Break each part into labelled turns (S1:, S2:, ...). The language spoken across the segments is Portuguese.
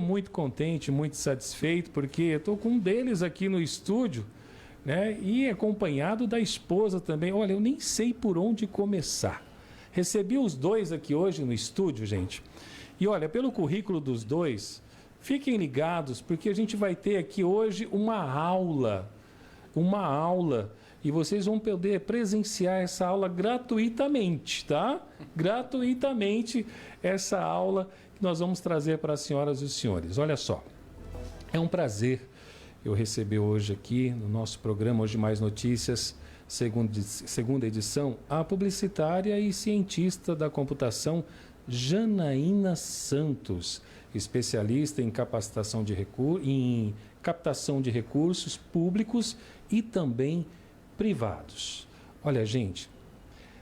S1: muito contente, muito satisfeito, porque eu estou com um deles aqui no estúdio, né? E acompanhado da esposa também. Olha, eu nem sei por onde começar. Recebi os dois aqui hoje no estúdio, gente. E olha, pelo currículo dos dois, fiquem ligados, porque a gente vai ter aqui hoje uma aula, e vocês vão poder presenciar essa aula gratuitamente, tá? Gratuitamente essa aula que nós vamos trazer para as senhoras e os senhores. Olha só, é um prazer eu receber hoje aqui no nosso programa Hoje Mais Notícias, segunda edição, a publicitária e cientista da computação Janaína Santos, especialista em captação de recursos públicos e também privados. Olha, gente,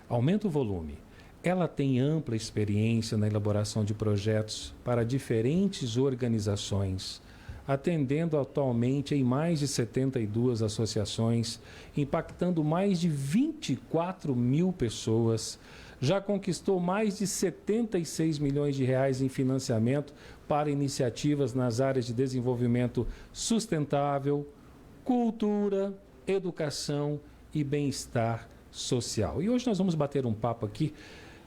S1: aumenta o volume. Ela tem ampla experiência na elaboração de projetos para diferentes organizações, atendendo atualmente em mais de 72 associações, impactando mais de 24 mil pessoas. Já conquistou mais de 76 milhões de reais em financiamento para iniciativas nas áreas de desenvolvimento sustentável, cultura, educação e bem-estar social. E hoje nós vamos bater um papo aqui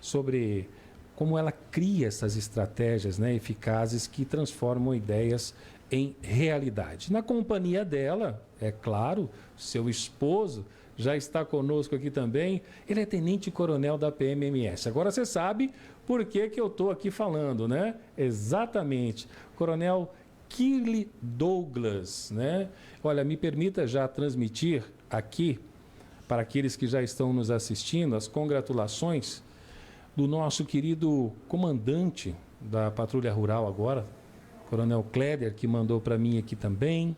S1: sobre como ela cria essas estratégias, né, eficazes que transformam ideias em realidade. Na companhia dela, é claro, seu esposo já está conosco aqui também. Ele é tenente-coronel da PMMS. Agora você sabe por que eu estou aqui falando, né? Exatamente. Coronel Kirley Douglas, né? Olha, me permita já transmitir aqui, para aqueles que já estão nos assistindo, as congratulações do nosso querido comandante da Patrulha Rural agora, Coronel Kleder, que mandou para mim aqui também.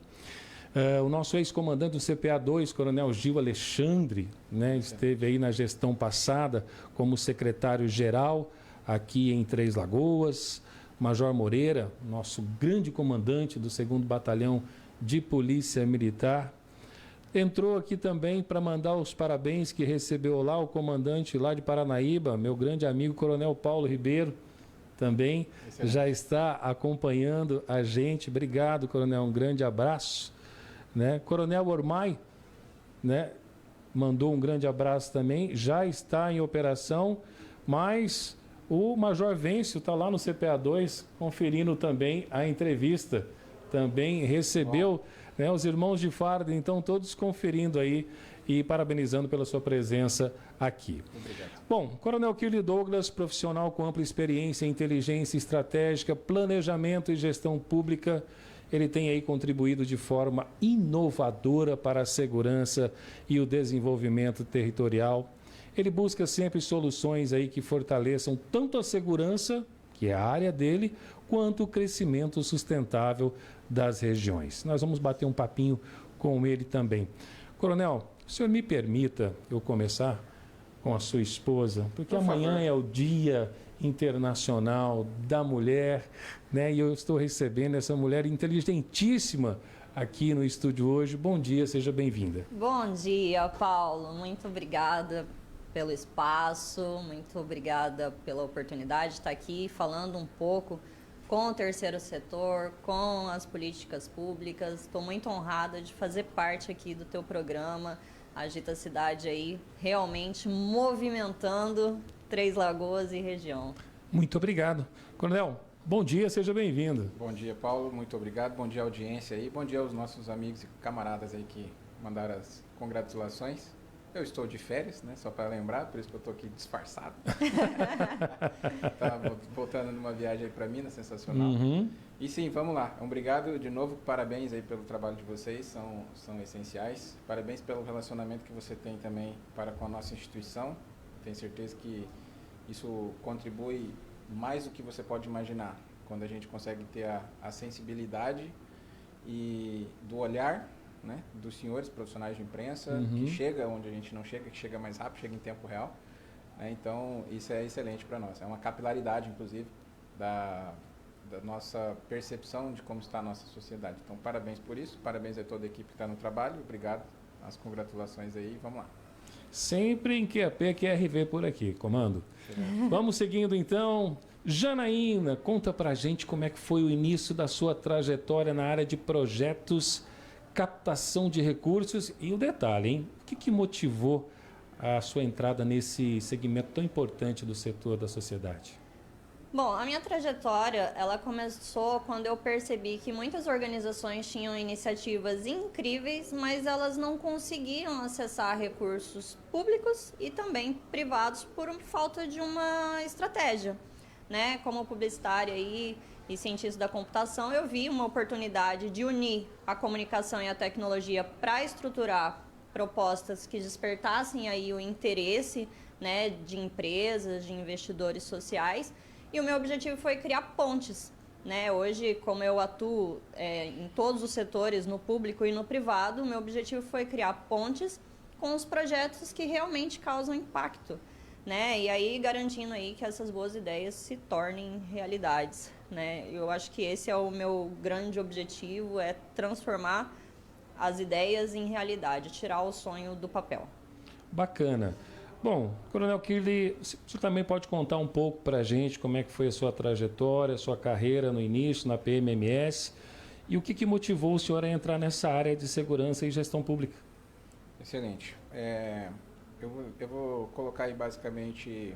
S1: O nosso ex-comandante do CPA-2, Coronel Gil Alexandre, né, esteve aí na gestão passada como secretário-geral aqui em Três Lagoas. Major Moreira, nosso grande comandante do 2º Batalhão de Polícia Militar, entrou aqui também para mandar os parabéns que recebeu lá o comandante lá de Paranaíba, meu grande amigo Coronel Paulo Ribeiro, também já está acompanhando a gente. Obrigado, Coronel, um grande abraço. Né? Coronel Ormai, né, mandou um grande abraço também, já está em operação, mas o Major Vêncio está lá no CPA-2 conferindo também a entrevista, também recebeu, né, os irmãos de farda, então todos conferindo aí e parabenizando pela sua presença aqui.
S2: Obrigado.
S1: Bom, Coronel Kirley Douglas, profissional com ampla experiência em inteligência estratégica, planejamento e gestão pública. Ele tem aí contribuído de forma inovadora para a segurança e o desenvolvimento territorial. Ele busca sempre soluções aí que fortaleçam tanto a segurança, que é a área dele, quanto o crescimento sustentável das regiões. Nós vamos bater um papinho com ele também. Coronel, o senhor me permita eu começar com a sua esposa, porque amanhã é o Dia Internacional da Mulher, né? E eu estou recebendo essa mulher inteligentíssima aqui no estúdio hoje. Bom dia, seja bem-vinda.
S3: Bom dia, Paulo. Muito obrigada pelo espaço, muito obrigada pela oportunidade de estar aqui falando um pouco com o terceiro setor, com as políticas públicas. Estou muito honrada de fazer parte aqui do teu programa, Agita a Cidade aí, realmente movimentando Três Lagoas e região.
S1: Muito obrigado. Coronel, bom dia, seja bem-vindo.
S2: Bom dia, Paulo, muito obrigado. Bom dia, audiência aí. Bom dia aos nossos amigos e camaradas aí que mandaram as congratulações. Eu estou de férias, né? Só para lembrar, por isso que eu estou aqui disfarçado. Tá voltando numa viagem aí para Minas, sensacional.
S1: Uhum.
S2: E sim, vamos lá. Obrigado de novo, parabéns aí pelo trabalho de vocês, são essenciais. Parabéns pelo relacionamento que você tem também para com a nossa instituição. Tenho certeza que isso contribui mais do que você pode imaginar, quando a gente consegue ter a sensibilidade e do olhar, né, dos senhores profissionais de imprensa, que chega onde a gente não chega, que chega mais rápido, chega em tempo real. Né? Então, isso é excelente para nós. É uma capilaridade, inclusive, da nossa percepção de como está a nossa sociedade. Então, parabéns por isso, parabéns a toda a equipe que está no trabalho, obrigado, as congratulações aí, vamos lá.
S1: Sempre em QAP, QRV por aqui, comando. Vamos seguindo então, Janaína, conta pra gente como é que foi o início da sua trajetória na área de projetos, captação de recursos e o detalhe, hein? O que motivou a sua entrada nesse segmento tão importante do setor da sociedade?
S3: Bom, a minha trajetória, ela começou quando eu percebi que muitas organizações tinham iniciativas incríveis, mas elas não conseguiam acessar recursos públicos e também privados por falta de uma estratégia, né? Como publicitária e cientista da computação, eu vi uma oportunidade de unir a comunicação e a tecnologia para estruturar propostas que despertassem aí o interesse, né, de empresas, de investidores sociais. E o meu objetivo foi criar pontes, né? Hoje, como eu atuo em todos os setores, no público e no privado, o meu objetivo foi criar pontes com os projetos que realmente causam impacto, né? E aí garantindo aí que essas boas ideias se tornem realidades, né? Eu acho que esse é o meu grande objetivo, é transformar as ideias em realidade, tirar o sonho do papel.
S1: Bacana. Bom, Coronel Kirley, você também pode contar um pouco para a gente como é que foi a sua trajetória, a sua carreira no início na PMMS e o que motivou o senhor a entrar nessa área de segurança e gestão pública?
S2: Excelente. Eu vou colocar aí basicamente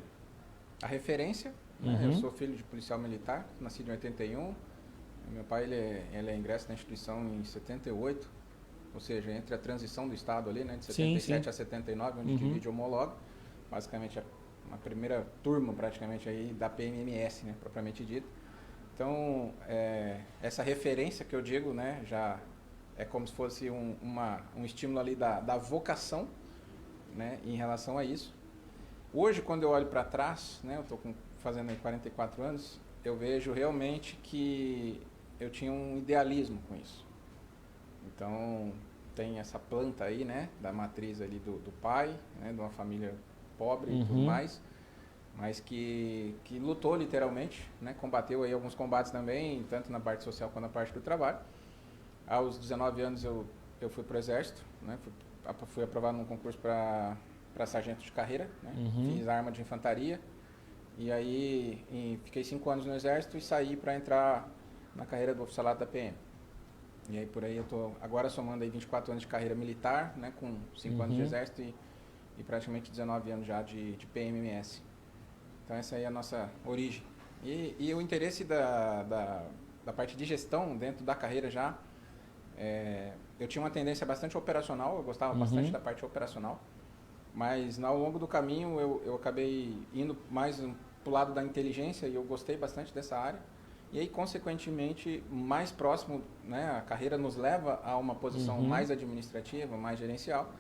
S2: a referência. Né? Eu sou filho de policial militar, nascido em 81. Meu pai ele é ingresso na instituição em 78, ou seja, entre a transição do Estado ali, né, de 77 a 79, onde divide o homólogo. Basicamente a primeira turma praticamente aí da PMMS, né, propriamente dito. Então, essa referência que eu digo, né, já é como se fosse um estímulo ali da vocação, né, em relação a isso. Hoje, quando eu olho para trás, né, eu estou fazendo aí 44 anos, eu vejo realmente que eu tinha um idealismo com isso. Então, tem essa planta aí, né, da matriz ali do pai, né, de uma família pobre e tudo mais, mas que lutou literalmente, né, combateu aí alguns combates também, tanto na parte social quanto na parte do trabalho. Aos 19 anos eu fui para o Exército, né, fui aprovado num concurso para sargento de carreira, né, fiz arma de infantaria, e aí fiquei 5 anos no Exército e saí para entrar na carreira do oficialato da PM. E aí por aí eu tô agora somando aí 24 anos de carreira militar, né, com 5 anos de Exército e praticamente 19 anos já de PMMS. Então essa aí é a nossa origem. E o interesse da parte de gestão dentro da carreira já, eu tinha uma tendência bastante operacional, eu gostava bastante da parte operacional, mas ao longo do caminho eu acabei indo mais para o lado da inteligência e eu gostei bastante dessa área. E aí, consequentemente, mais próximo, né, a carreira nos leva a uma posição mais administrativa, mais gerencial.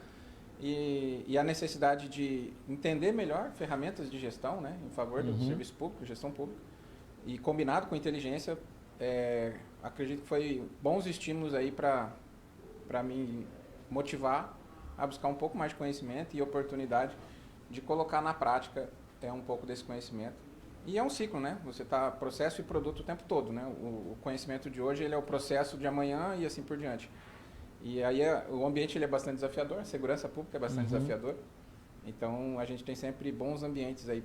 S2: E a necessidade de entender melhor ferramentas de gestão, né, em favor do serviço público, gestão pública. E combinado com inteligência, acredito que foi bons estímulos aí para me motivar a buscar um pouco mais de conhecimento e oportunidade de colocar na prática um pouco desse conhecimento. E é um ciclo, né? Você está processo e produto o tempo todo, né? O conhecimento de hoje ele é o processo de amanhã e assim por diante. E aí o ambiente ele é bastante desafiador, a segurança pública é bastante desafiador. Então a gente tem sempre bons ambientes aí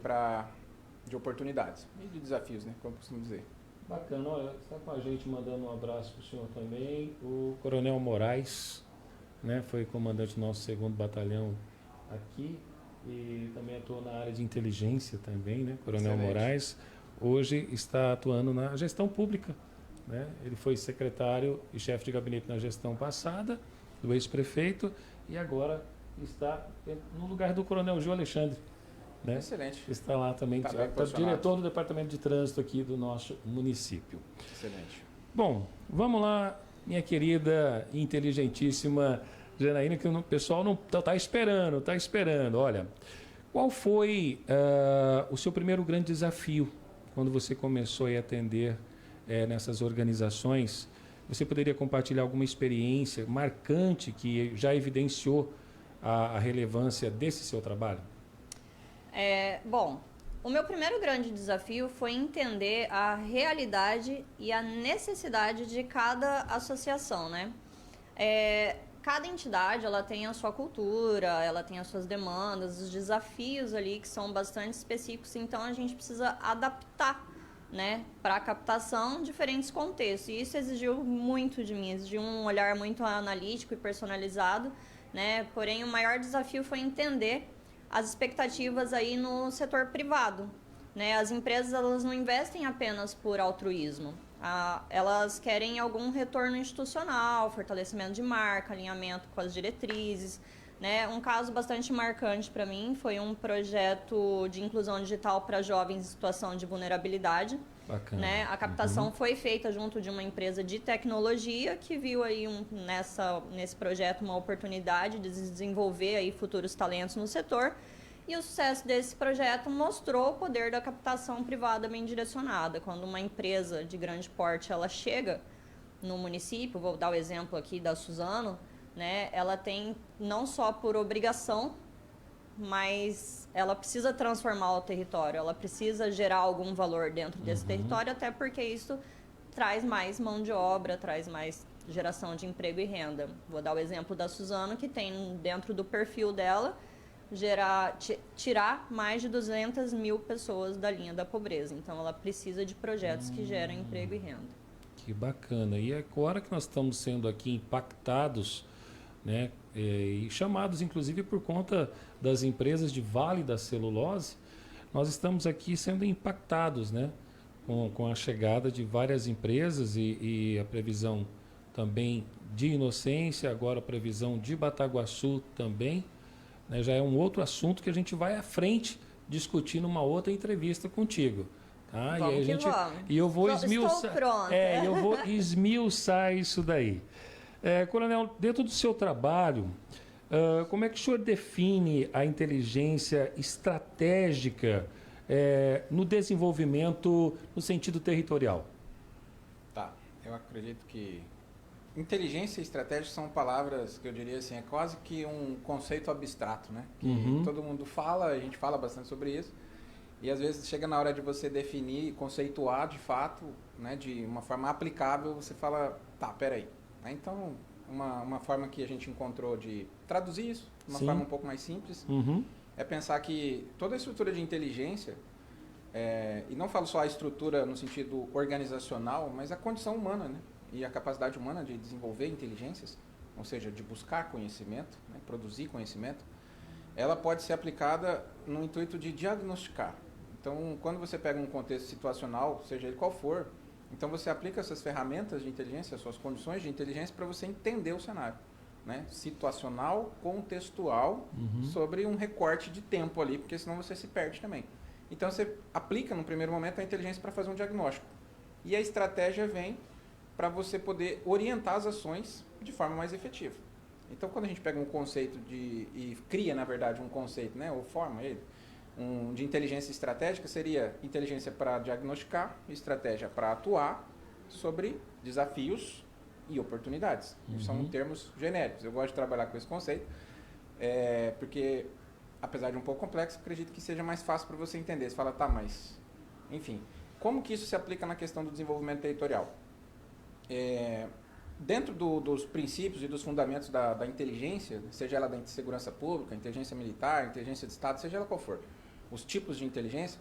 S2: de oportunidades e de desafios, né? Como eu costumo dizer.
S1: Bacana, olha, está com a gente mandando um abraço para o senhor também, o Coronel Moraes, né? Foi comandante do nosso 2º Batalhão aqui. E também atua na área de inteligência também, né? Coronel
S2: Excelente.
S1: Moraes. Hoje está atuando na gestão pública, né? Ele foi secretário e chefe de gabinete na gestão passada, do ex-prefeito, e agora está no lugar do Coronel Gil Alexandre, né?
S2: Excelente.
S1: Está lá também,
S2: Está
S1: diretor do departamento de trânsito aqui do nosso município.
S2: Excelente.
S1: Bom, vamos lá, minha querida e inteligentíssima Janaína, que o pessoal não está esperando. Olha, qual foi o seu primeiro grande desafio quando você começou a atender nessas organizações? Você poderia compartilhar alguma experiência marcante que já evidenciou a relevância desse seu trabalho?
S3: Bom, o meu primeiro grande desafio foi entender a realidade e a necessidade de cada associação, né? Cada entidade ela tem a sua cultura, ela tem as suas demandas, os desafios ali que são bastante específicos, então a gente precisa adaptar né, para captação, diferentes contextos. E isso exigiu muito de mim, exigiu um olhar muito analítico e personalizado, né? Porém, o maior desafio foi entender as expectativas aí no setor privado, né? As empresas, elas não investem apenas por altruísmo. Elas querem algum retorno institucional, fortalecimento de marca, alinhamento com as diretrizes, né? Um caso bastante marcante para mim foi um projeto de inclusão digital para jovens em situação de vulnerabilidade.
S1: Bacana.
S3: Né? A captação foi feita junto de uma empresa de tecnologia que viu aí nesse projeto uma oportunidade de desenvolver aí futuros talentos no setor. E o sucesso desse projeto mostrou o poder da captação privada bem direcionada. Quando uma empresa de grande porte ela chega no município, vou dar o exemplo aqui da Suzano, né? Ela tem não só por obrigação, mas ela precisa transformar o território, ela precisa gerar algum valor dentro desse território, até porque isso traz mais mão de obra, traz mais geração de emprego e renda. Vou dar o exemplo da Suzano, que tem dentro do perfil dela tirar mais de 200 mil pessoas da linha da pobreza. Então, ela precisa de projetos que geram emprego e renda.
S1: Que bacana. E agora que nós estamos sendo aqui impactados, né, e chamados, inclusive, por conta das empresas de Vale da Celulose, nós estamos aqui sendo impactados, né, com a chegada de várias empresas e a previsão também de Inocência, agora a previsão de Bataguaçu também. Né, já é um outro assunto que a gente vai à frente discutir numa outra entrevista contigo. Tá?
S3: Vamos
S1: e aí
S3: vamos.
S1: E eu vou esmiuçar.
S3: Estou pronta.
S1: Eu vou esmiuçar isso daí. Coronel, dentro do seu trabalho, como é que o senhor define a inteligência estratégica no desenvolvimento no sentido territorial?
S2: Tá, eu acredito que inteligência e estratégia são palavras que eu diria assim, é quase que um conceito abstrato, né? Que todo mundo fala, a gente fala bastante sobre isso, e às vezes chega na hora de você definir, conceituar de fato, né, de uma forma aplicável, você fala, tá, peraí. Então, uma forma que a gente encontrou de traduzir isso, de uma forma um pouco mais simples, é pensar que toda a estrutura de inteligência, e não falo só a estrutura no sentido organizacional, mas a condição humana, né? E a capacidade humana de desenvolver inteligências, ou seja, de buscar conhecimento, né, produzir conhecimento, ela pode ser aplicada no intuito de diagnosticar. Então, quando você pega um contexto situacional, seja ele qual for, então você aplica essas ferramentas de inteligência, suas condições de inteligência para você entender o cenário, né, situacional, contextual, sobre um recorte de tempo ali, porque senão você se perde também. Então, você aplica no primeiro momento a inteligência para fazer um diagnóstico. E a estratégia vem para você poder orientar as ações de forma mais efetiva. Então, quando a gente pega um conceito e cria, na verdade, um conceito, né, ou forma ele, de inteligência estratégica, seria inteligência para diagnosticar, estratégia para atuar sobre desafios e oportunidades. São termos genéricos. Eu gosto de trabalhar com esse conceito, porque, apesar de um pouco complexo, acredito que seja mais fácil para você entender. Você fala, tá, mas, enfim, como que isso se aplica na questão do desenvolvimento territorial? Dentro dos princípios e dos fundamentos da inteligência, seja ela da segurança pública, inteligência militar, inteligência de Estado, seja ela qual for, os tipos de inteligência,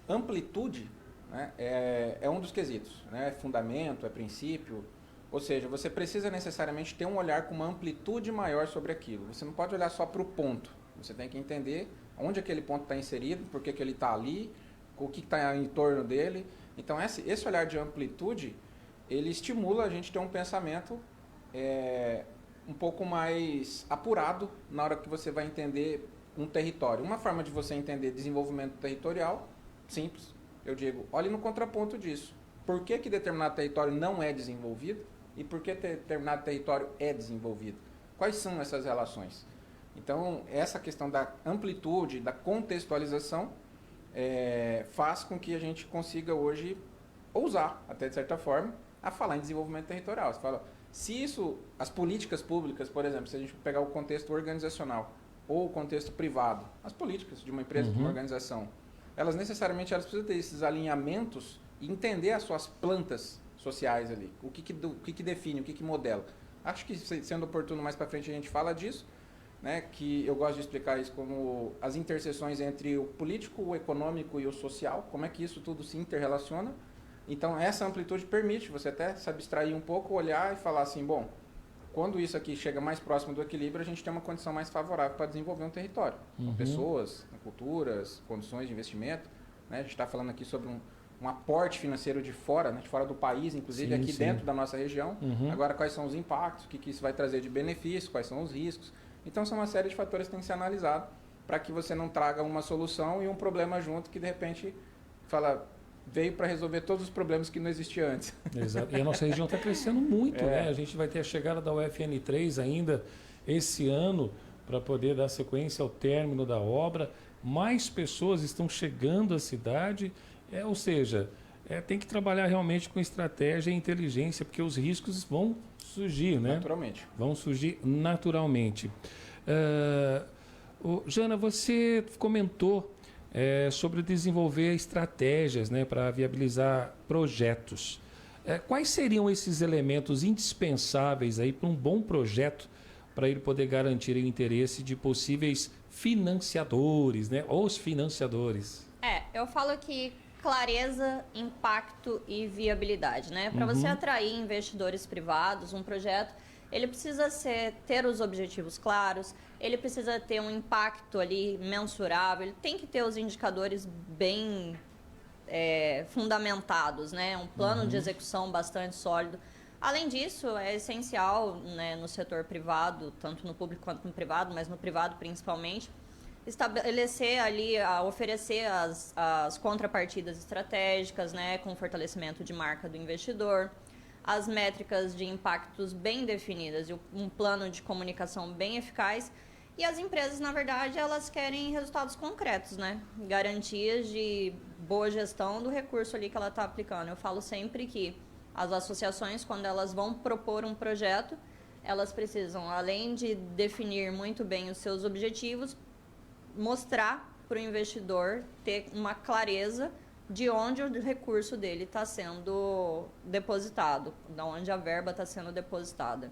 S2: amplitude, né, é um dos quesitos, né, é fundamento, é princípio, ou seja, você precisa necessariamente ter um olhar com uma amplitude maior sobre aquilo. Você não pode olhar só para o ponto, você tem que entender onde aquele ponto está inserido, por que ele está ali, o que está em torno dele. Então, esse olhar de amplitude, ele estimula a gente a ter um pensamento um pouco mais apurado na hora que você vai entender um território. Uma forma de você entender desenvolvimento territorial, simples, eu digo, olhe no contraponto disso. Por que determinado território não é desenvolvido e por que determinado território é desenvolvido? Quais são essas relações? Então, essa questão da amplitude, da contextualização, faz com que a gente consiga hoje ousar, até de certa forma, a falar em desenvolvimento territorial. Você fala, se isso, as políticas públicas, por exemplo, se a gente pegar o contexto organizacional ou o contexto privado, as políticas de uma empresa, de uma organização, elas precisam ter esses alinhamentos e entender as suas plantas sociais ali, o que define, o que modela. Acho que, sendo oportuno, mais para frente a gente fala disso, né, que eu gosto de explicar isso como as interseções entre o político, o econômico e o social, como é que isso tudo se interrelaciona. Então, essa amplitude permite você até se abstrair um pouco, olhar e falar assim, bom, quando isso aqui chega mais próximo do equilíbrio, a gente tem uma condição mais favorável para desenvolver um território. Com pessoas, com culturas, condições de investimento. Né? A gente está falando aqui sobre um aporte financeiro de fora, né? De fora do país, inclusive aqui dentro da nossa região. Agora, quais são os impactos, o que isso vai trazer de benefício, quais são os riscos. Então, são uma série de fatores que tem que ser analisado para que você não traga uma solução e um problema junto que, de repente, veio para resolver todos os problemas que não existiam antes.
S1: Exato. E a nossa região está crescendo muito, né? A gente vai ter a chegada da UFN3 ainda esse ano para poder dar sequência ao término da obra. Mais pessoas estão chegando à cidade, ou seja, tem que trabalhar realmente com estratégia e inteligência, porque os riscos vão surgir, né?
S2: Naturalmente.
S1: Vão surgir naturalmente. Jana, você comentou sobre desenvolver estratégias, né, para viabilizar projetos. Quais seriam esses elementos indispensáveis aí para um bom projeto, para ele poder garantir o interesse de possíveis financiadores, né, os financiadores?
S3: Eu falo que clareza, impacto e viabilidade, né? Para você atrair investidores privados, um projeto, ele precisa ter os objetivos claros, ele precisa ter um impacto ali mensurável, ele tem que ter os indicadores bem fundamentados, né? Um plano de execução bastante sólido. Além disso, é essencial, né, no setor privado, tanto no público quanto no privado, mas no privado principalmente, estabelecer ali, oferecer as contrapartidas estratégicas, né, com fortalecimento de marca do investidor, as métricas de impactos bem definidas e um plano de comunicação bem eficaz. E as empresas, na verdade, elas querem resultados concretos, né? Garantias de boa gestão do recurso ali que ela está aplicando. Eu falo sempre que as associações, quando elas vão propor um projeto, elas precisam, além de definir muito bem os seus objetivos, mostrar para o investidor ter uma clareza de onde o recurso dele está sendo depositado, de onde a verba está sendo depositada.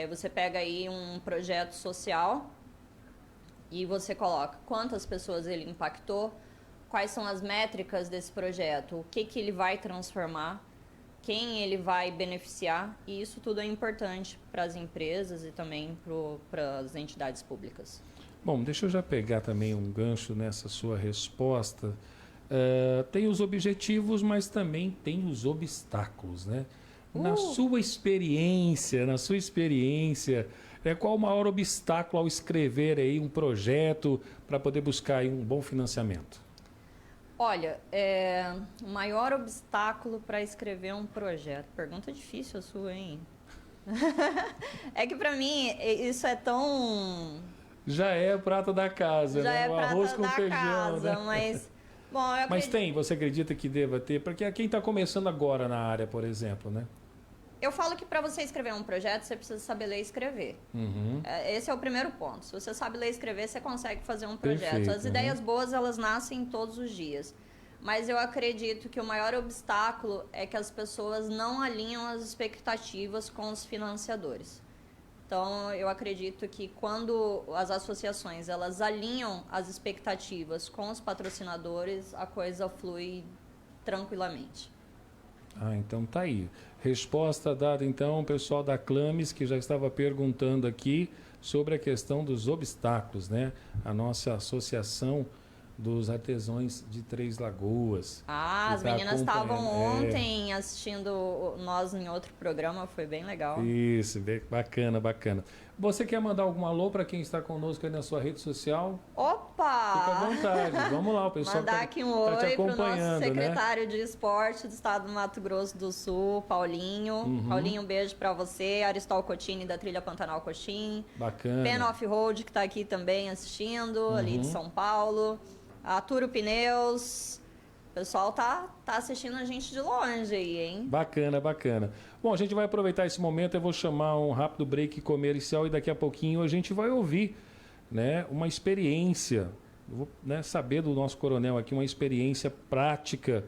S3: Você pega aí um projeto social e você coloca quantas pessoas ele impactou, quais são as métricas desse projeto, o que ele vai transformar, quem ele vai beneficiar, e isso tudo é importante para as empresas e também para as entidades públicas.
S1: Bom, deixa eu já pegar também um gancho nessa sua resposta. Tem os objetivos, mas também tem os obstáculos, né? Na sua experiência, qual o maior obstáculo ao escrever aí um projeto para poder buscar aí um bom financiamento?
S3: Olha, o maior obstáculo para escrever um projeto. Pergunta difícil a sua, hein? É que para mim isso é tão...
S1: Já é prata da casa, né? O arroz com feijão,
S3: casa,
S1: né?
S3: Mas, bom,
S1: mas você acredita que deva ter? Porque quem está começando agora na área, por exemplo, né?
S3: Eu falo que para você escrever um projeto, você precisa saber ler e escrever. Esse é o primeiro ponto. Se você sabe ler e escrever, você consegue fazer um projeto.
S1: Perfeito,
S3: As ideias boas, elas nascem todos os dias. Mas eu acredito que o maior obstáculo é que as pessoas não alinham as expectativas com os financiadores. Então, eu acredito que quando as associações elas alinham as expectativas com os patrocinadores, a coisa flui tranquilamente.
S1: Então tá aí. Resposta dada então ao pessoal da Clames, que já estava perguntando aqui sobre a questão dos obstáculos, né? A nossa associação dos artesãos de Três Lagoas.
S3: As meninas estavam ontem assistindo nós em outro programa, foi bem legal.
S1: Isso, bacana. Você quer mandar algum alô para quem está conosco aí na sua rede social?
S3: Opa!
S1: Fica à vontade, vamos lá, o pessoal
S3: mandar aqui um oi para o nosso secretário de esporte do estado do Mato Grosso do Sul, Paulinho. Paulinho, um beijo para você. Aristol Cotini, da Trilha Pantanal Coxim.
S1: Bacana.
S3: Pen Off-Road, que está aqui também assistindo, ali de São Paulo. A Turo Pneus, o pessoal tá assistindo a gente de longe aí, hein?
S1: Bacana. Bom, a gente vai aproveitar esse momento, eu vou chamar um rápido break comercial e daqui a pouquinho a gente vai ouvir, né, uma experiência, eu vou, né, saber do nosso coronel aqui, uma experiência prática,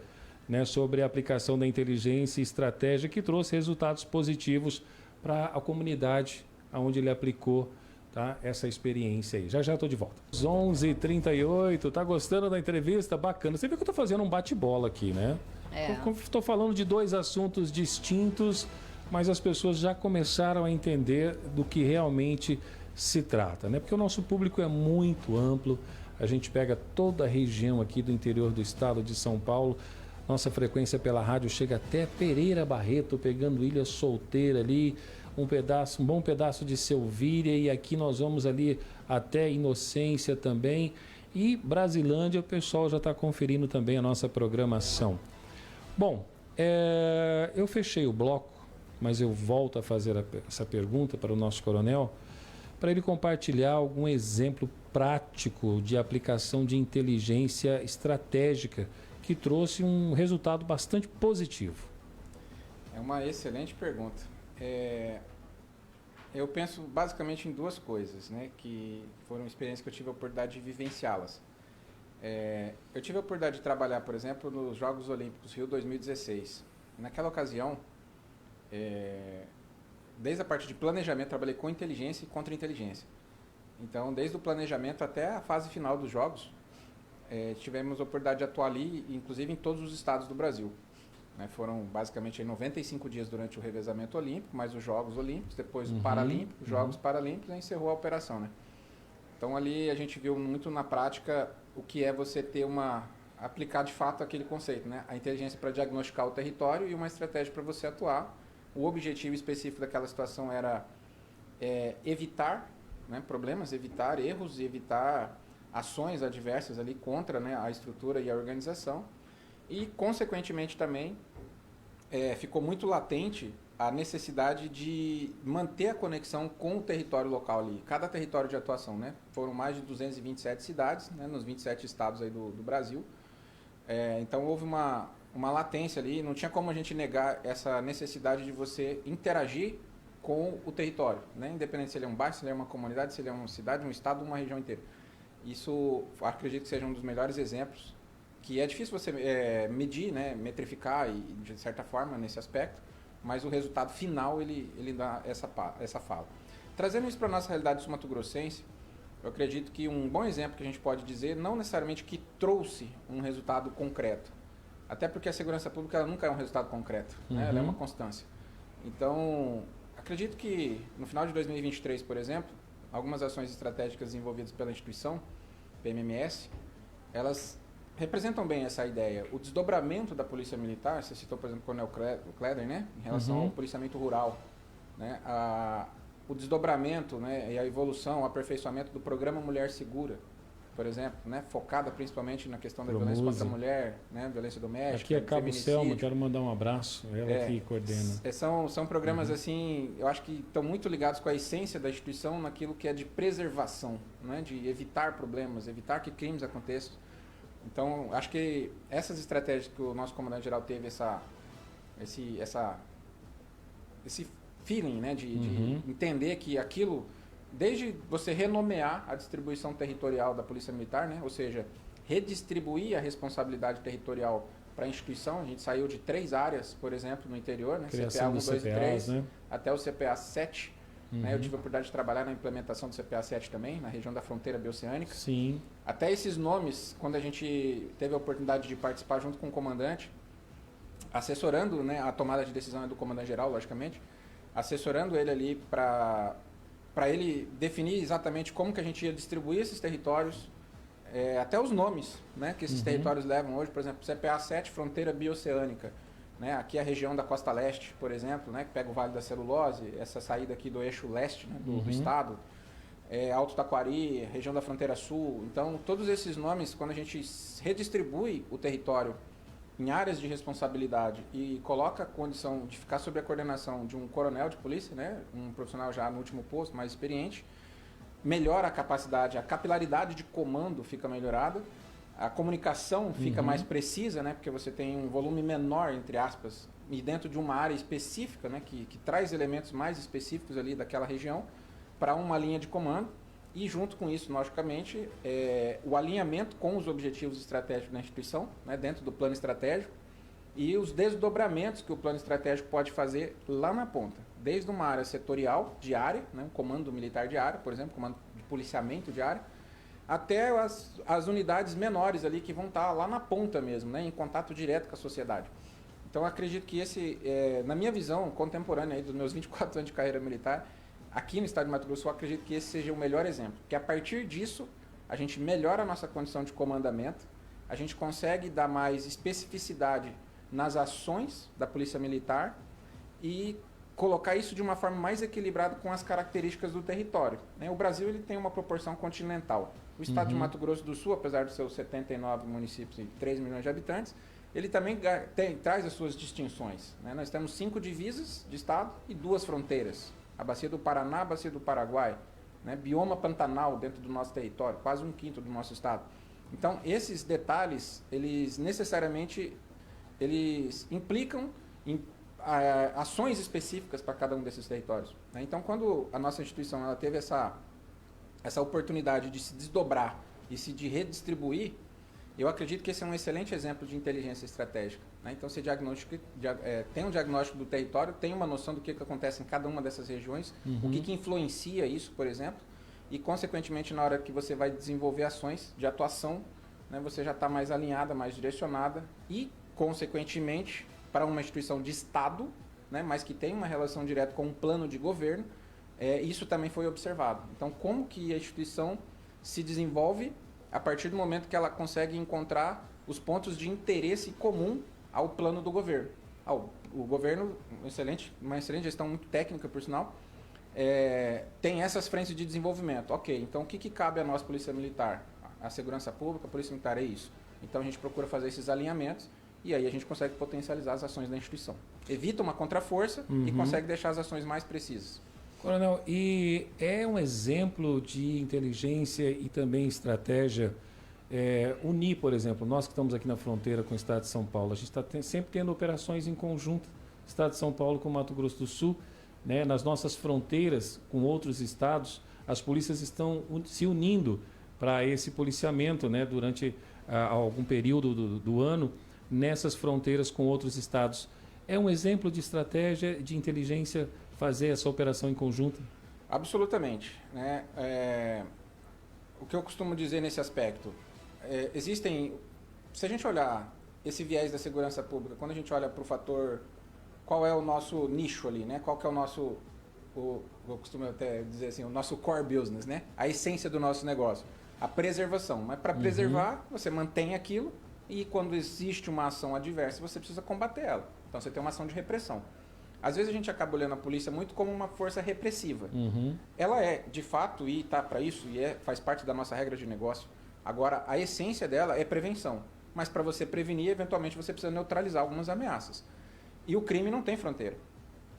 S1: né, sobre a aplicação da inteligência e estratégia que trouxe resultados positivos para a comunidade onde ele aplicou tá? Essa experiência aí. Já já estou de volta. 11h38, tá gostando da entrevista? Bacana. Você viu que eu estou fazendo um bate-bola aqui, né? Estou falando de dois assuntos distintos, mas as pessoas já começaram a entender do que realmente se trata, né? Porque o nosso público é muito amplo, a gente pega toda a região aqui do interior do estado de São Paulo, nossa frequência pela rádio chega até Pereira Barreto, pegando Ilha Solteira ali, um bom pedaço de Selvíria, e aqui nós vamos ali até Inocência também, e Brasilândia, o pessoal já está conferindo também a nossa programação. Bom, eu fechei o bloco, mas eu volto a fazer essa pergunta para o nosso coronel, para ele compartilhar algum exemplo prático de aplicação de inteligência estratégica que trouxe um resultado bastante positivo.
S2: É uma excelente pergunta. Eu penso basicamente em duas coisas, né, que foram experiências que eu tive a oportunidade de vivenciá-las. Eu tive a oportunidade de trabalhar, por exemplo, nos Jogos Olímpicos Rio 2016. Naquela ocasião, desde a parte de planejamento, trabalhei com inteligência e contra-inteligência. Então, desde o planejamento até a fase final dos Jogos, tivemos a oportunidade de atuar ali, inclusive em todos os estados do Brasil. Foram basicamente 95 dias durante o revezamento olímpico, mais os Jogos Olímpicos, depois o Paralímpico, Jogos Paralímpicos, e encerrou a operação, né? Então, ali a gente viu muito na prática o que é você ter aplicar de fato aquele conceito, né? A inteligência para diagnosticar o território e uma estratégia para você atuar. O objetivo específico daquela situação era evitar, né, problemas, evitar erros e evitar ações adversas ali contra, né, a estrutura e a organização. E, consequentemente, também ficou muito latente a necessidade de manter a conexão com o território local ali, cada território de atuação, né? Foram mais de 227 cidades, né, nos 27 estados aí do Brasil. Então, houve uma latência ali, não tinha como a gente negar essa necessidade de você interagir com o território, né? Independente se ele é um bairro, se ele é uma comunidade, se ele é uma cidade, um estado, uma região inteira. Isso, acredito que seja um dos melhores exemplos, que é difícil você medir, né, metrificar, e, de certa forma, nesse aspecto, mas o resultado final, ele dá essa fala. Trazendo isso para a nossa realidade sul-mato-grossense, eu acredito que um bom exemplo que a gente pode dizer, não necessariamente que trouxe um resultado concreto, até porque a segurança pública ela nunca é um resultado concreto, né? Ela é uma constância. Então, acredito que no final de 2023, por exemplo, algumas ações estratégicas desenvolvidas pela instituição, PMMS, elas representam bem essa ideia. O desdobramento da Polícia Militar, você citou, por exemplo, o Coronel Kleder, né, em relação ao policiamento rural, né, o desdobramento, né, e a evolução, o aperfeiçoamento do programa Mulher Segura, por exemplo, né, focada principalmente na questão da violência contra a mulher, né, violência doméstica,
S1: aqui é Cabo Selma, quero mandar um abraço, ela que coordena.
S2: São programas assim, eu acho que estão muito ligados com a essência da instituição naquilo que é de preservação, né, de evitar problemas, evitar que crimes aconteçam. Então, acho que essas estratégias que o nosso comandante-geral teve, esse feeling, né, de entender que aquilo, desde você renomear a distribuição territorial da Polícia Militar, né, ou seja, redistribuir a responsabilidade territorial para a instituição, a gente saiu de 3 áreas, por exemplo, no interior, né, CPA 1, 2 e 3, né, até o CPA 7, né, eu tive a oportunidade de trabalhar na implementação do CPA 7 também, na região da fronteira bioceânica.
S1: Sim.
S2: Até esses nomes, quando a gente teve a oportunidade de participar junto com o comandante, assessorando, né, a tomada de decisão do comandante-geral, logicamente, assessorando ele ali para ele definir exatamente como que a gente ia distribuir esses territórios, até os nomes, né, que esses territórios levam hoje, por exemplo, CPA 7, fronteira bioceânica, né, aqui é a região da Costa Leste, por exemplo, né, que pega o Vale da Celulose, essa saída aqui do eixo leste, né, do estado, Alto Taquari, região da fronteira sul. Então, todos esses nomes, quando a gente redistribui o território em áreas de responsabilidade e coloca a condição de ficar sob a coordenação de um coronel de polícia, né, um profissional já no último posto, mais experiente, melhora a capacidade, a capilaridade de comando fica melhorada, a comunicação fica mais precisa, né, porque você tem um volume menor, entre aspas, e dentro de uma área específica, né, que traz elementos mais específicos ali daquela região, para uma linha de comando, e junto com isso, logicamente, o alinhamento com os objetivos estratégicos da instituição, né, dentro do plano estratégico, e os desdobramentos que o plano estratégico pode fazer lá na ponta, desde uma área setorial de área, né, um comando militar de área, por exemplo, comando de policiamento de área, até as unidades menores ali que vão estar lá na ponta mesmo, né, em contato direto com a sociedade. Então, eu acredito que esse, na minha visão contemporânea aí, dos meus 24 anos de carreira militar, aqui no estado de Mato Grosso, eu acredito que esse seja o melhor exemplo. Que a partir disso, a gente melhora a nossa condição de comandamento, a gente consegue dar mais especificidade nas ações da Polícia Militar e colocar isso de uma forma mais equilibrada com as características do território. O Brasil ele tem uma proporção continental. O estado de Mato Grosso do Sul, apesar de seus 79 municípios e 3 milhões de habitantes, ele também traz as suas distinções. Nós temos 5 divisas de estado e 2 fronteiras. A Bacia do Paraná, a Bacia do Paraguai, bioma pantanal dentro do nosso território, quase 1/5 do nosso estado. Então, esses detalhes, eles necessariamente eles implicam em ações específicas para cada um desses territórios. Então, quando a nossa instituição ela teve essa oportunidade de se desdobrar e de redistribuir, eu acredito que esse é um excelente exemplo de inteligência estratégica. Então, você tem um diagnóstico do território, tem uma noção do que acontece em cada uma dessas regiões, o que influencia isso, por exemplo, e, consequentemente, na hora que você vai desenvolver ações de atuação, você já está mais alinhada, mais direcionada e, consequentemente, para uma instituição de Estado, mas que tem uma relação direta com um plano de governo, isso também foi observado. Então, como que a instituição se desenvolve a partir do momento que ela consegue encontrar os pontos de interesse comum ao plano do governo. O governo, uma excelente gestão muito técnica, por sinal, tem essas frentes de desenvolvimento. Ok, então o que cabe à nossa Polícia Militar? A segurança pública, a Polícia Militar é isso. Então a gente procura fazer esses alinhamentos e aí a gente consegue potencializar as ações da instituição. Evita uma contraforça e consegue deixar as ações mais precisas.
S1: Coronel, e é um exemplo de inteligência e também estratégia unir, por exemplo, nós que estamos aqui na fronteira com o estado de São Paulo, a gente está sempre tendo operações em conjunto, estado de São Paulo com o Mato Grosso do Sul, nas nossas fronteiras com outros estados, as polícias estão se unindo para esse policiamento durante algum período do ano, nessas fronteiras com outros estados. É um exemplo de estratégia, de inteligência fazer essa operação em conjunto?
S2: Absolutamente. O que eu costumo dizer nesse aspecto, existem, se a gente olhar esse viés da segurança pública, quando a gente olha para o fator, qual é o nosso nicho ali, qual que é o nosso, eu costumo até dizer assim, o nosso core business, a essência do nosso negócio, a preservação. Mas para preservar, você mantém aquilo e quando existe uma ação adversa, você precisa combater ela. Então você tem uma ação de repressão. Às vezes a gente acaba olhando a polícia muito como uma força repressiva. Ela é, de fato, e está para isso, e faz parte da nossa regra de negócio. Agora, a essência dela é prevenção. Mas para você prevenir, eventualmente você precisa neutralizar algumas ameaças. E o crime não tem fronteira,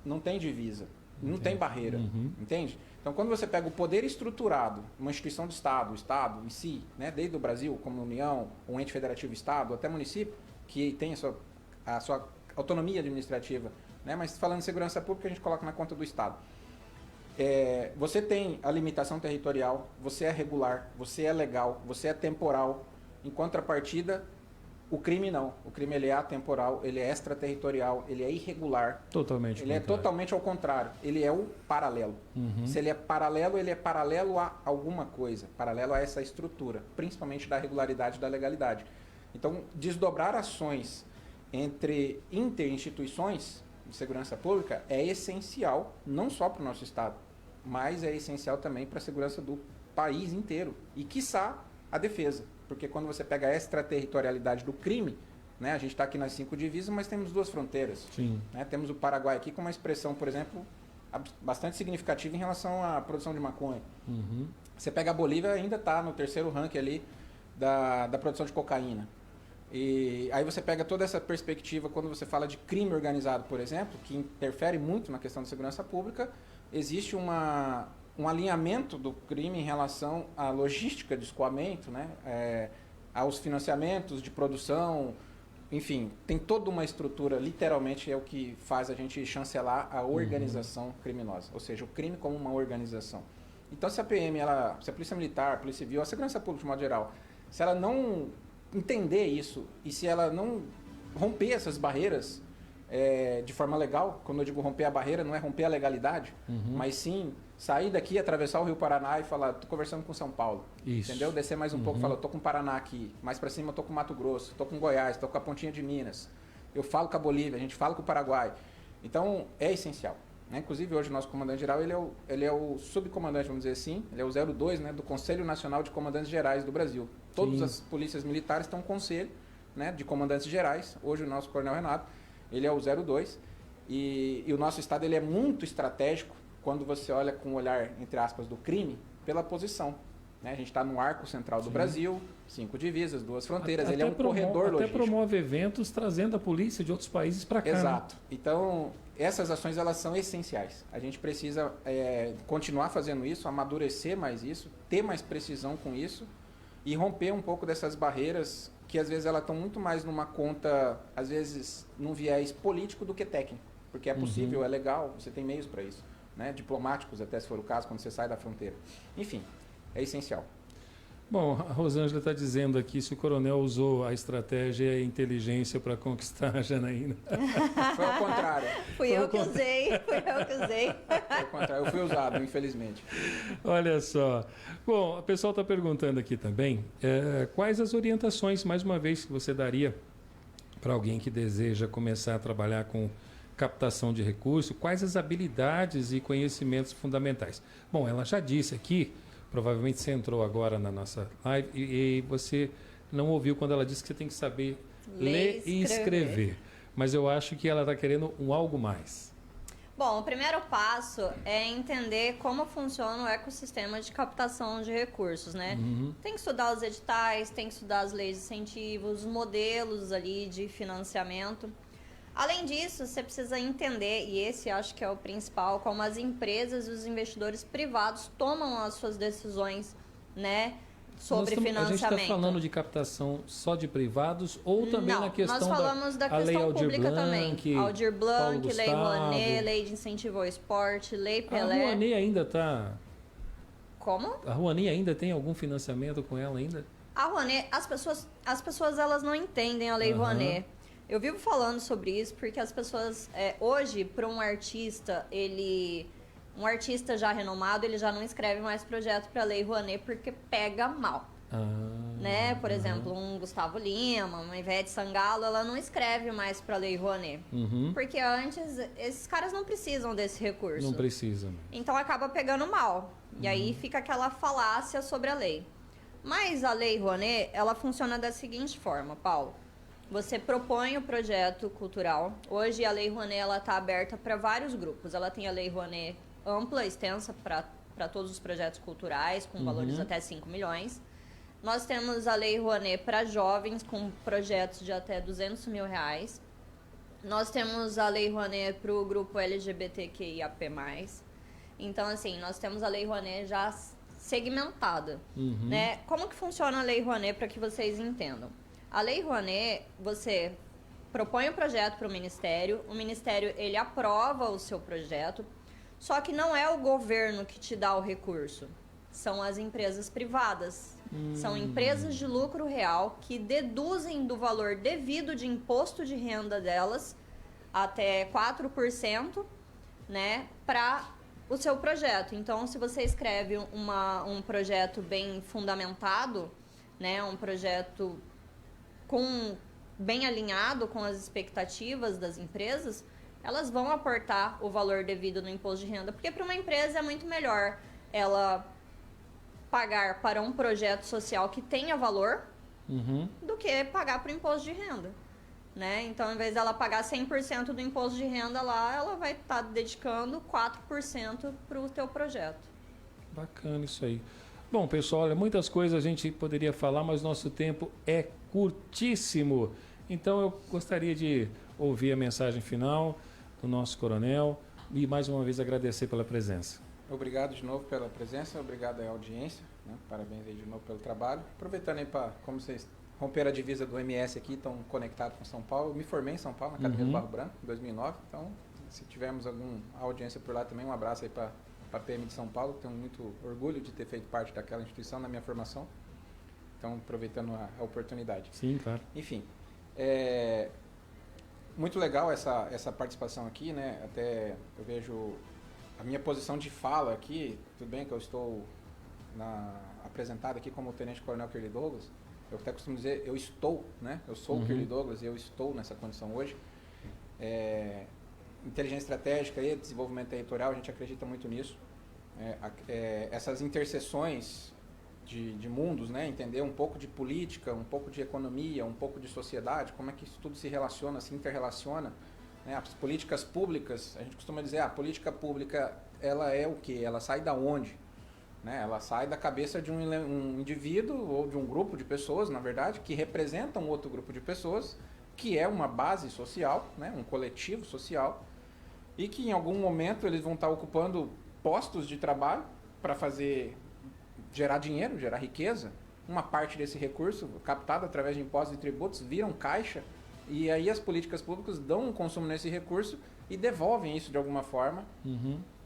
S2: não tem divisa, não tem barreira, entende? Então, quando você pega o poder estruturado, uma instituição de Estado, o Estado em si, desde o Brasil, como União, um ente federativo Estado, até município, que tem a sua autonomia administrativa, mas falando de segurança pública, a gente coloca na conta do Estado. Você tem a limitação territorial, você é regular, você é legal, você é temporal. Em contrapartida, o crime não. O crime ele é atemporal, ele é extraterritorial, ele é irregular.
S1: Totalmente.
S2: Ele é totalmente ao contrário. Ele é o paralelo. Se ele é paralelo a alguma coisa, paralelo a essa estrutura, principalmente da regularidade e da legalidade. Então, desdobrar ações entre interinstituições de segurança pública é essencial, não só para o nosso Estado, mas é essencial também para a segurança do país inteiro. E, quiçá, a defesa. Porque quando você pega a extraterritorialidade do crime, a gente está aqui nas 5 divisas, mas temos 2 fronteiras.
S1: Sim.
S2: Temos o Paraguai aqui com uma expressão, por exemplo, bastante significativa em relação à produção de maconha. Você pega a Bolívia, ainda está no 3º ranking ali da produção de cocaína. E aí você pega toda essa perspectiva, quando você fala de crime organizado, por exemplo, que interfere muito na questão da segurança pública, existe um alinhamento do crime em relação à logística de escoamento, aos financiamentos de produção, enfim, tem toda uma estrutura, literalmente é o que faz a gente chancelar a organização criminosa, ou seja, o crime como uma organização. Então, se a PM, se a Polícia Militar, a Polícia Civil, a Segurança Pública de modo geral, se ela não entender isso e se ela não romper essas barreiras, de forma legal. Quando eu digo romper a barreira, não é romper a legalidade, mas sim sair daqui, atravessar o Rio Paraná e falar, tô conversando com São Paulo.
S1: Isso.
S2: Entendeu? Descer mais um pouco, falar, tô com o Paraná aqui. Mais para cima eu tô com Mato Grosso, tô com Goiás, tô com a pontinha de Minas. Eu falo com a Bolívia, a gente fala com o Paraguai. Então, é essencial. Né? Inclusive, hoje o nosso comandante-geral, ele é o subcomandante, vamos dizer assim, ele é o 02, né, do Conselho Nacional de Comandantes Gerais do Brasil. Todas as polícias militares têm um conselho, né, de comandantes gerais. Hoje o nosso coronel Renato, ele é o 02. E o nosso estado ele é muito estratégico quando você olha com o olhar, entre aspas, do crime, pela posição. Né? A gente está no arco central do Brasil, 5 divisas, 2 fronteiras, ele é um corredor logístico.
S1: Até promove eventos trazendo a polícia de outros países para cá.
S2: Exato.
S1: Né?
S2: Então, essas ações elas são essenciais. A gente precisa continuar fazendo isso, amadurecer mais isso, ter mais precisão com isso e romper um pouco dessas barreiras que às vezes elas estão muito mais numa conta, às vezes num viés político do que técnico. Porque é possível, é legal, você tem meios para isso. Né? Diplomáticos, até se for o caso, quando você sai da fronteira. Enfim, é essencial.
S1: Bom, a Rosângela está dizendo aqui se o coronel usou a estratégia e a inteligência para conquistar a Janaína.
S2: Foi ao contrário.
S3: Fui eu que usei.
S2: Foi ao contrário, eu fui usado, infelizmente.
S1: Olha só. Bom, o pessoal está perguntando aqui também quais as orientações, mais uma vez, que você daria para alguém que deseja começar a trabalhar com captação de recursos, quais as habilidades e conhecimentos fundamentais. Bom, ela já disse aqui, provavelmente você entrou agora na nossa live e você não ouviu quando ela disse que você tem que saber ler e escrever. Mas eu acho que ela está querendo algo mais.
S3: Bom, o primeiro passo é entender como funciona o ecossistema de captação de recursos, né? Tem que estudar os editais, tem que estudar as leis de incentivos, os modelos ali de financiamento. Além disso, você precisa entender, e esse acho que é o principal, como as empresas e os investidores privados tomam as suas decisões, né, sobre financiamento.
S1: A gente está falando de captação só de privados ou também na questão
S3: nós falamos da questão pública também. Aldir Blanc, Lei Rouanet, Lei de Incentivo ao Esporte, Lei Pelé.
S1: A Rouanet ainda está...
S3: Como?
S1: A Rouanet ainda tem algum financiamento com ela ainda?
S3: A Rouanet, as pessoas elas não entendem a Lei Rouanet. Eu vivo falando sobre isso porque as pessoas, hoje, para um artista já renomado, ele já não escreve mais projeto para a Lei Rouanet porque pega mal. Né? Por exemplo, um Gustavo Lima, uma Ivete Sangalo, ela não escreve mais para a Lei Rouanet. Porque antes, esses caras não precisam desse recurso.
S1: Não precisam.
S3: Então acaba pegando mal. E aí fica aquela falácia sobre a lei. Mas a Lei Rouanet, ela funciona da seguinte forma, Paulo. Você propõe o projeto cultural. Hoje a Lei Rouanet está aberta para vários grupos. Ela tem a Lei Rouanet ampla, extensa para todos os projetos culturais, com valores até 5 milhões. Nós temos a Lei Rouanet para jovens, com projetos de até 200 mil reais. Nós temos a Lei Rouanet para o grupo LGBTQIAP+. Então, assim, nós temos a Lei Rouanet já segmentada. Né? Como que funciona a Lei Rouanet para que vocês entendam? A Lei Rouanet, você propõe o projeto para o Ministério ele aprova o seu projeto, só que não é o governo que te dá o recurso, são as empresas privadas. São empresas de lucro real que deduzem do valor devido de imposto de renda delas até 4%, né, para o seu projeto. Então, se você escreve um projeto bem fundamentado, né, um projeto bem alinhado com as expectativas das empresas, elas vão aportar o valor devido no imposto de renda. Porque para uma empresa é muito melhor ela pagar para um projeto social que tenha valor do que pagar para o imposto de renda. Né? Então, ao invés dela pagar 100% do imposto de renda lá, ela vai estar dedicando 4% para o teu projeto.
S1: Bacana isso aí. Bom, pessoal, olha, muitas coisas a gente poderia falar, mas nosso tempo é curtíssimo. Então, eu gostaria de ouvir a mensagem final do nosso coronel e, mais uma vez, agradecer pela presença.
S2: Obrigado de novo pela presença, obrigado à audiência, né? Parabéns aí de novo pelo trabalho. Aproveitando aí para, como vocês romperam a divisa do MS aqui, estão conectados com São Paulo. Eu me formei em São Paulo, na Academia do Barro Branco, em 2009. Então, se tivermos alguma audiência por lá também, um abraço aí para a PM de São Paulo. Tenho muito orgulho de ter feito parte daquela instituição na minha formação. Então, aproveitando a oportunidade.
S1: Sim, claro.
S2: Enfim, muito legal essa participação aqui, né? Até eu vejo a minha posição de fala aqui, tudo bem que eu estou apresentado aqui como Tenente Coronel Kirley Douglas, eu até costumo dizer, eu estou, né? Eu sou o Kirley Douglas e eu estou nessa condição hoje. Inteligência estratégica e desenvolvimento territorial, a gente acredita muito nisso. Essas interseções de mundos, né? Entender um pouco de política, um pouco de economia, um pouco de sociedade, como é que isso tudo se relaciona, se interrelaciona. Né? As políticas públicas, a gente costuma dizer, a política pública, ela é o quê? Ela sai da onde? Né? Ela sai da cabeça de um indivíduo ou de um grupo de pessoas, na verdade, que representam outro grupo de pessoas, que é uma base social, né? Um coletivo social, e que em algum momento eles vão estar ocupando postos de trabalho para gerar dinheiro, gerar riqueza. Uma parte desse recurso, captado através de impostos e tributos, viram caixa, e aí as políticas públicas dão um consumo nesse recurso e devolvem isso de alguma forma,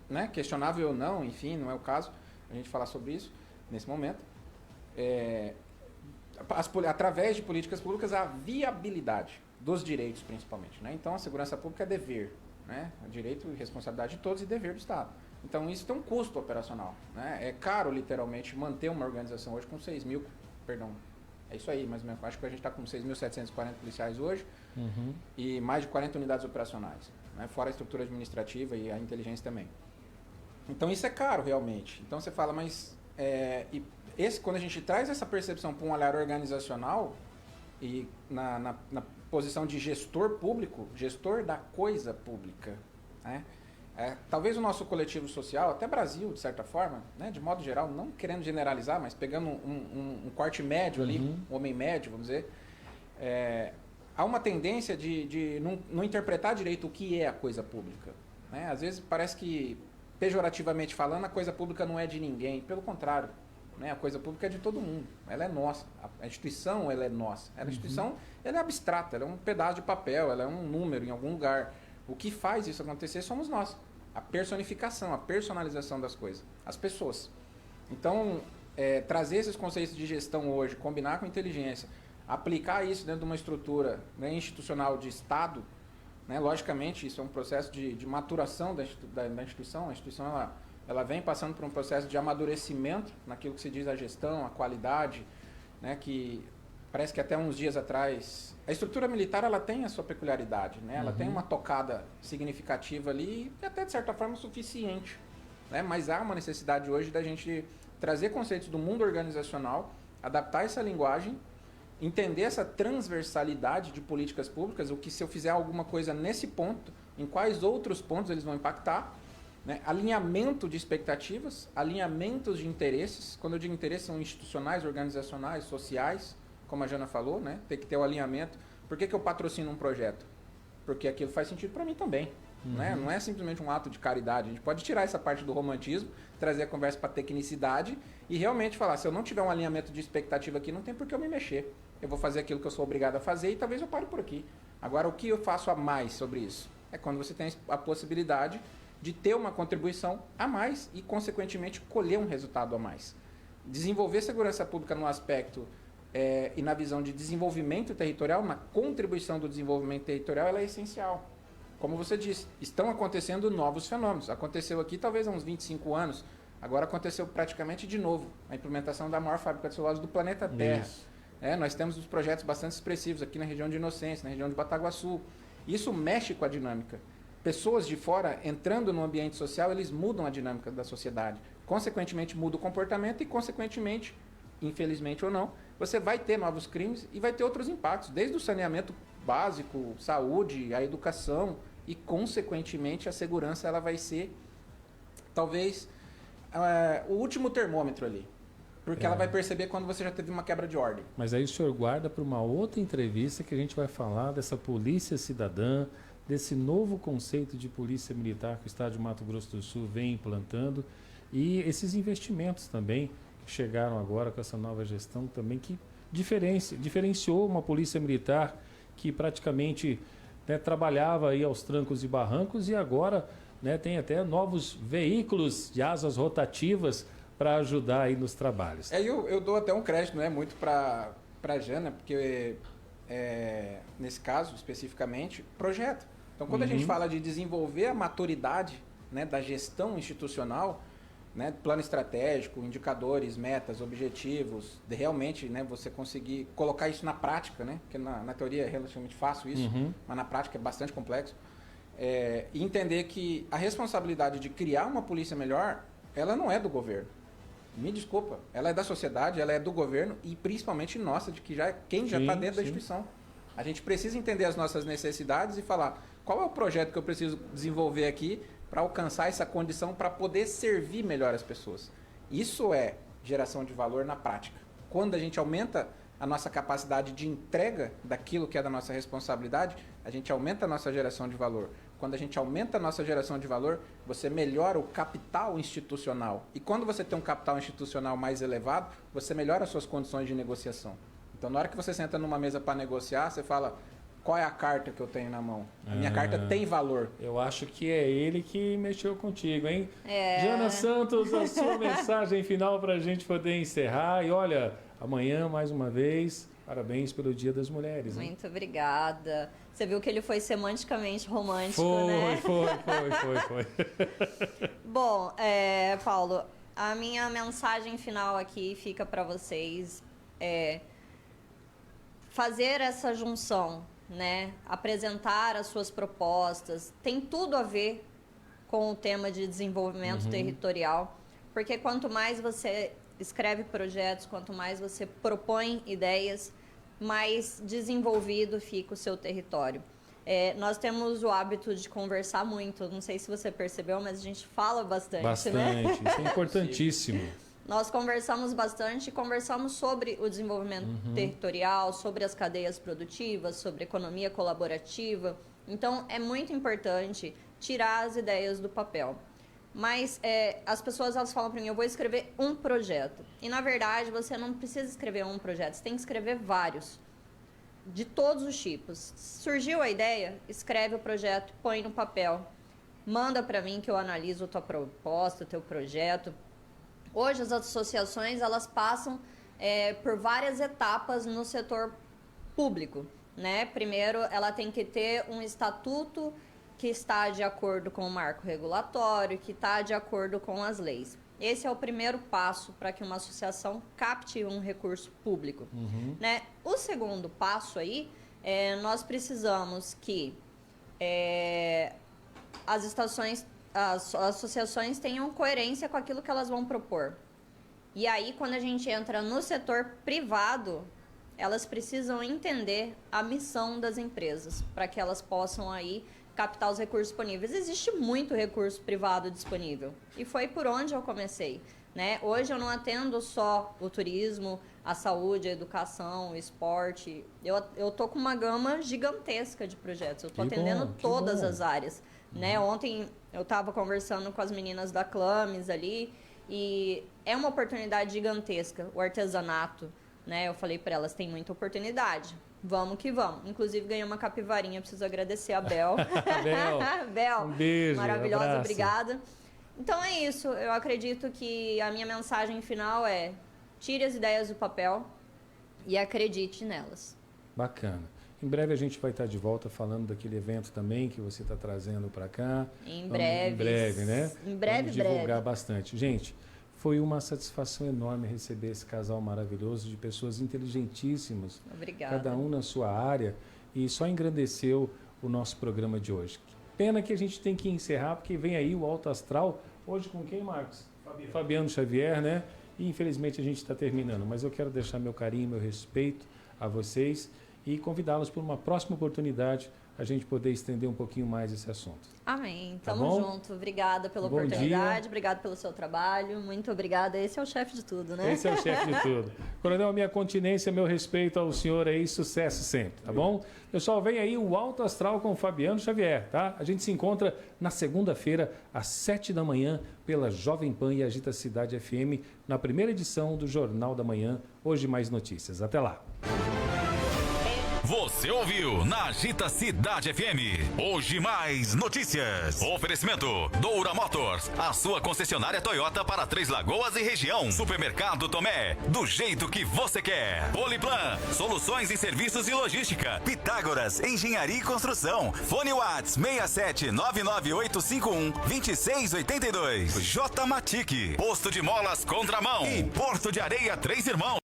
S2: né? Questionável ou não, enfim, não é o caso a gente falar sobre isso nesse momento. Através de políticas públicas, a viabilidade dos direitos, principalmente. Né? Então, a segurança pública é dever, né? Direito e responsabilidade de todos e dever do Estado. Então, isso tem um custo operacional. Né? É caro, literalmente, manter uma organização hoje com 6.000, perdão, é isso aí, mais ou menos. Acho que a gente está com 6.740 policiais hoje e mais de 40 unidades operacionais, né? Fora a estrutura administrativa e a inteligência também. Então, isso é caro, realmente. Então, você fala, mas quando a gente traz essa percepção para um olhar organizacional e na posição de gestor público, gestor da coisa pública, né? Talvez o nosso coletivo social, até Brasil, de certa forma, né, de modo geral, não querendo generalizar, mas pegando um corte médio ali, um homem médio, vamos dizer, há uma tendência de não interpretar direito o que é a coisa pública. Né? Às vezes parece que, pejorativamente falando, a coisa pública não é de ninguém. Pelo contrário, né? A coisa pública é de todo mundo. Ela é nossa. A instituição, ela é nossa. A instituição, ela é abstrata, ela é um pedaço de papel, ela é um número em algum lugar. O que faz isso acontecer somos nós. A personificação, a personalização das coisas. As pessoas. Então, trazer esses conceitos de gestão hoje, combinar com inteligência, aplicar isso dentro de uma estrutura, né, institucional de Estado, né, logicamente, isso é um processo de maturação da instituição. A instituição ela vem passando por um processo de amadurecimento naquilo que se diz a gestão, a qualidade, né, que parece que até uns dias atrás... A estrutura militar ela tem a sua peculiaridade, né? Ela tem uma tocada significativa ali e até, de certa forma, suficiente. Né? Mas há uma necessidade hoje da gente trazer conceitos do mundo organizacional, adaptar essa linguagem, entender essa transversalidade de políticas públicas, o que se eu fizer alguma coisa nesse ponto, em quais outros pontos eles vão impactar, né? Alinhamento de expectativas, alinhamentos de interesses. Quando eu digo interesses, são institucionais, organizacionais, sociais, como a Jana falou, né? Tem que ter o alinhamento. Por que eu patrocino um projeto? Porque aquilo faz sentido para mim também. Né? Não é simplesmente um ato de caridade. A gente pode tirar essa parte do romantismo, trazer a conversa para a tecnicidade e realmente falar, se eu não tiver um alinhamento de expectativa aqui, não tem por que eu me mexer. Eu vou fazer aquilo que eu sou obrigado a fazer e talvez eu pare por aqui. Agora, o que eu faço a mais sobre isso? É quando você tem a possibilidade de ter uma contribuição a mais e, consequentemente, colher um resultado a mais. Desenvolver segurança pública no aspecto e na visão de desenvolvimento territorial, na contribuição do desenvolvimento territorial, ela é essencial. Como você disse, estão acontecendo novos fenômenos. Aconteceu aqui talvez há uns 25 anos, agora aconteceu praticamente de novo, a implementação da maior fábrica de celulose do planeta Terra. Nós temos uns projetos bastante expressivos aqui na região de Inocência, na região de Bataguaçu. Isso mexe com a dinâmica. Pessoas de fora entrando no ambiente social, eles mudam a dinâmica da sociedade. Consequentemente, muda o comportamento e, consequentemente, infelizmente ou não, você vai ter novos crimes e vai ter outros impactos, desde o saneamento básico, saúde, a educação e, consequentemente, a segurança ela vai ser, talvez, o último termômetro ali. Porque ela vai perceber quando você já teve uma quebra de ordem.
S1: Mas aí o senhor guarda para uma outra entrevista que a gente vai falar dessa polícia cidadã, desse novo conceito de polícia militar que o Estado de Mato Grosso do Sul vem implantando e esses investimentos também que chegaram agora com essa nova gestão também que diferenciou uma polícia militar que praticamente, né, trabalhava aí aos trancos e barrancos e agora, né, tem até novos veículos de asas rotativas para ajudar aí nos trabalhos.
S2: Eu dou até um crédito, né, muito para a Jana, porque nesse caso especificamente, projeto. Então, quando a gente fala de desenvolver a maturidade, né, da gestão institucional, né, plano estratégico, indicadores, metas, objetivos, de realmente, né, você conseguir colocar isso na prática, né, porque na teoria é relativamente fácil isso, mas na prática é bastante complexo, e entender que a responsabilidade de criar uma polícia melhor, ela não é do governo. Me desculpa, ela é da sociedade, ela é do governo e principalmente nossa, de que quem já está dentro da instituição. A gente precisa entender as nossas necessidades e falar qual é o projeto que eu preciso desenvolver aqui para alcançar essa condição para poder servir melhor as pessoas. Isso é geração de valor na prática. Quando a gente aumenta a nossa capacidade de entrega daquilo que é da nossa responsabilidade, a gente aumenta a nossa geração de valor. Quando a gente aumenta a nossa geração de valor, você melhora o capital institucional. E quando você tem um capital institucional mais elevado, você melhora as suas condições de negociação. Então, na hora que você senta numa mesa para negociar, você fala, qual é a carta que eu tenho na mão? A minha carta tem valor.
S1: Eu acho que é ele que mexeu contigo, hein? Jana Santos, a sua mensagem final para a gente poder encerrar. E olha, amanhã, mais uma vez, parabéns pelo Dia das Mulheres.
S3: Muito obrigada. Você viu que ele foi semanticamente romântico,
S1: né? Foi.
S3: Bom, Paulo, a minha mensagem final aqui fica para vocês. Fazer essa junção, né? Apresentar as suas propostas, tem tudo a ver com o tema de desenvolvimento territorial, porque quanto mais você escreve projetos, quanto mais você propõe ideias, mais desenvolvido fica o seu território. Nós temos o hábito de conversar muito, não sei se você percebeu, mas a gente fala bastante, né?
S1: Isso é importantíssimo.
S3: Nós conversamos bastante, conversamos sobre o desenvolvimento territorial, sobre as cadeias produtivas, sobre economia colaborativa. Então, é muito importante tirar as ideias do papel. Mas as pessoas elas falam para mim, eu vou escrever um projeto. E, na verdade, você não precisa escrever um projeto, você tem que escrever vários, de todos os tipos. Surgiu a ideia, escreve o projeto, põe no papel, manda para mim que eu analiso a tua proposta, o teu projeto. Hoje as associações elas passam por várias etapas no setor público, né? Primeiro, ela tem que ter um estatuto que está de acordo com o marco regulatório, que está de acordo com as leis. Esse é o primeiro passo para que uma associação capte um recurso público, né? O segundo passo aí, nós precisamos que as associações tenham coerência com aquilo que elas vão propor. E aí, quando a gente entra no setor privado, elas precisam entender a missão das empresas, para que elas possam aí captar os recursos disponíveis. Existe muito recurso privado disponível, e foi por onde eu comecei, né? Hoje eu não atendo só o turismo, a saúde, a educação, o esporte. Eu tô com uma gama gigantesca de projetos, eu tô atendendo todas as áreas. Né? Ontem eu estava conversando com as meninas da Clames ali e é uma oportunidade gigantesca, o artesanato, né? Eu falei para elas, tem muita oportunidade, vamos que vamos. Inclusive ganhei uma capivarinha, preciso agradecer a Bel. Bel,
S1: um beijo,
S3: maravilhosa,
S1: abraço.
S3: Obrigada. Então é isso, eu acredito que a minha mensagem final é: tire as ideias do papel e acredite nelas.
S1: Bacana. Em breve a gente vai estar de volta falando daquele evento também que você está trazendo para cá.
S3: Em breve,
S1: né?
S3: Em breve,
S1: Vamos divulgar bastante. Gente, foi uma satisfação enorme receber esse casal maravilhoso de pessoas inteligentíssimas.
S3: Obrigada.
S1: Cada um na sua área, e só engrandeceu o nosso programa de hoje. Pena que a gente tem que encerrar, porque vem aí o Alto Astral. Hoje com quem, Marcos? Fabiano Xavier, né? E infelizmente a gente está terminando, mas eu quero deixar meu carinho, meu respeito a vocês e convidá-los por uma próxima oportunidade a gente poder estender um pouquinho mais esse assunto.
S3: Amém.
S1: Tá
S3: Tamo
S1: bom?
S3: junto. Obrigada pela
S1: Bom
S3: oportunidade,
S1: dia.
S3: Obrigado pelo seu trabalho. Muito obrigada. Esse é o chefe de tudo, né?
S1: Esse é o chefe de tudo. Coronel, minha continência, meu respeito ao senhor aí, sucesso sempre, tá bom? Pessoal, vem aí o Alto Astral com o Fabiano Xavier, tá? A gente se encontra na segunda-feira, às 7 da manhã, pela Jovem Pan e Agita Cidade FM, na primeira edição do Jornal da Manhã. Hoje mais notícias. Até lá.
S4: Você ouviu na Agita Cidade FM. Hoje mais notícias. Oferecimento Doura Motors, a sua concessionária Toyota para Três Lagoas e região. Supermercado Tomé, do jeito que você quer. Poliplan, soluções em serviços e logística. Pitágoras, engenharia e construção. Fone Whats 67998512682. J Matic, posto de molas Contramão e Porto de Areia Três Irmãos.